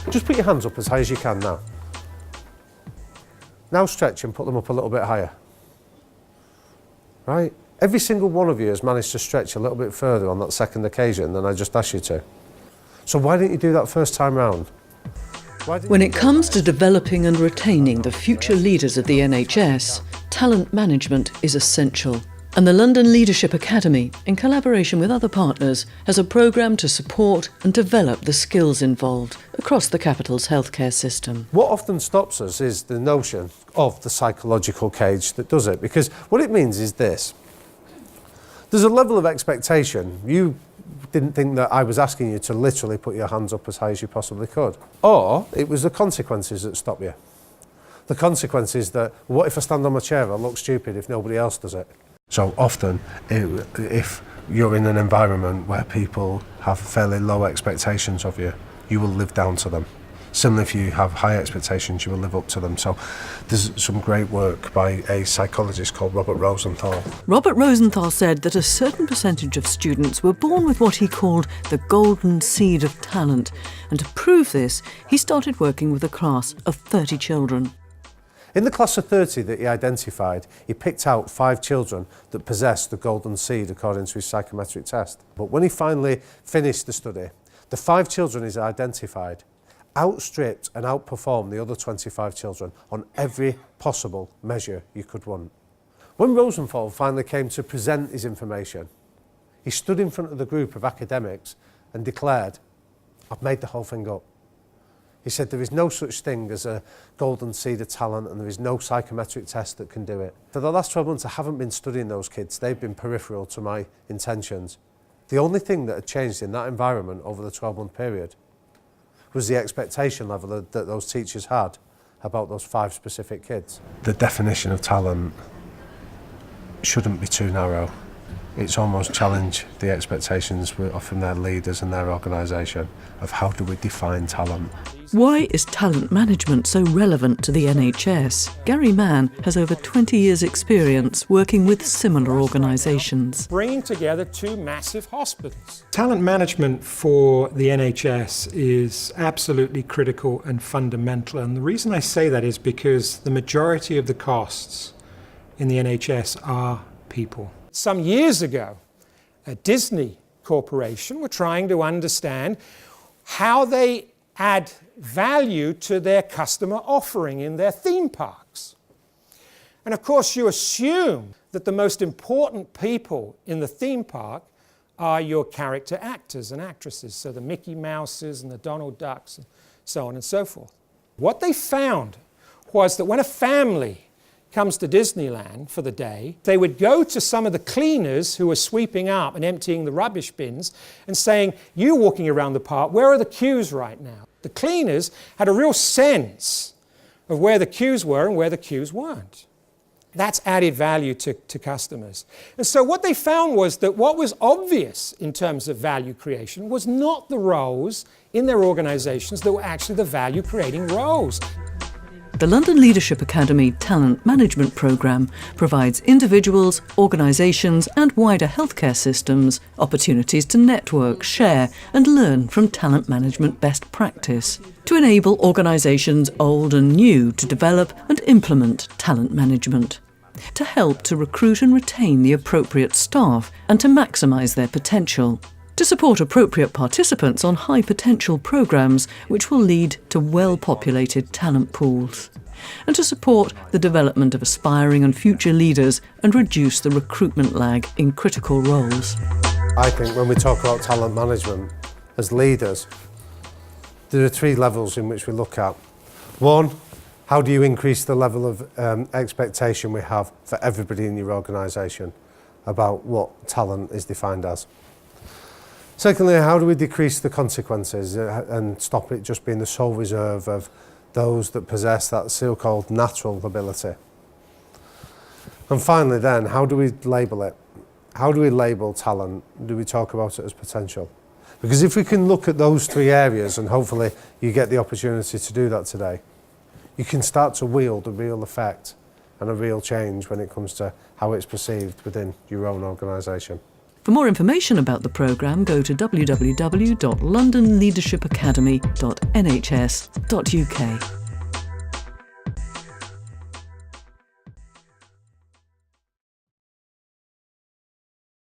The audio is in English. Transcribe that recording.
Just put your hands up as high as you can now. Now stretch and put them up a little bit higher. Right? Every single one of you has managed to stretch a little bit further on that second occasion than I just asked you to. So why didn't you do that first time round? When it comes to developing and retaining the future leaders of the NHS, talent management is essential. And the London Leadership Academy, in collaboration with other partners, has a programme to support and develop the skills involved across the capital's healthcare system. What often stops us is the notion of the psychological cage that does it, because what it means is this. There's a level of expectation. You didn't think that I was asking you to literally put your hands up as high as you possibly could. Or it was the consequences that stop you. The consequence is that, what if I stand on my chair, I look stupid if nobody else does it? So often, if you're in an environment where people have fairly low expectations of you, you will live down to them. Similarly, if you have high expectations, you will live up to them. So there's some great work by a psychologist called Robert Rosenthal. Robert Rosenthal said that a certain percentage of students were born with what he called the golden seed of talent. And to prove this, he started working with a class of 30 children. In the class of 30 that he identified, he picked out 5 children that possessed the golden seed according to his psychometric test. But when he finally finished the study, the 5 children he's identified outstripped and outperformed the other 25 children on every possible measure you could want. When Rosenthal finally came to present his information, he stood in front of the group of academics and declared, "I've made the whole thing up." He said, "There is no such thing as a golden seed of talent, and there is no psychometric test that can do it." For the last 12 months, I haven't been studying those kids. They've been peripheral to my intentions. The only thing that had changed in that environment over the 12-month period was the expectation level that those teachers had about those 5 specific kids. The definition of talent shouldn't be too narrow. It's almost challenge the expectations from their leaders and their organisation of how do we define talent. Why is talent management so relevant to the NHS? Gary Mann has over 20 years' experience working with similar organisations. Bringing together 2 massive hospitals. Talent management for the NHS is absolutely critical and fundamental. And the reason I say that is because the majority of the costs in the NHS are people. Some years ago, a Disney Corporation were trying to understand how they add value to their customer offering in their theme parks. And of course, you assume that the most important people in the theme park are your character actors and actresses, so the Mickey Mouses and the Donald Ducks and so on and so forth. What they found was that when a family comes to Disneyland for the day, they would go to some of the cleaners who were sweeping up and emptying the rubbish bins and saying, "You walking around the park, where are the queues right now?" The cleaners had a real sense of where the queues were and where the queues weren't. That's added value to customers. And so what they found was that what was obvious in terms of value creation was not the roles in their organizations that were actually the value-creating roles. The London Leadership Academy Talent Management Programme provides individuals, organisations and wider healthcare systems opportunities to network, share and learn from talent management best practice to enable organisations old and new to develop and implement talent management, to help to recruit and retain the appropriate staff and to maximise their potential, to support appropriate participants on high-potential programmes which will lead to well-populated talent pools, and to support the development of aspiring and future leaders and reduce the recruitment lag in critical roles. I think when we talk about talent management as leaders, there are 3 levels in which we look at. 1, how do you increase the level of expectation we have for everybody in your organisation about what talent is defined as? Secondly, how do we decrease the consequences and stop it just being the sole reserve of those that possess that so-called natural ability? And finally then, how do we label it? How do we label talent? Do we talk about it as potential? Because if we can look at those 3 areas, and hopefully you get the opportunity to do that today, you can start to wield a real effect and a real change when it comes to how it's perceived within your own organisation. For more information about the programme, go to www.londonleadershipacademy.nhs.uk.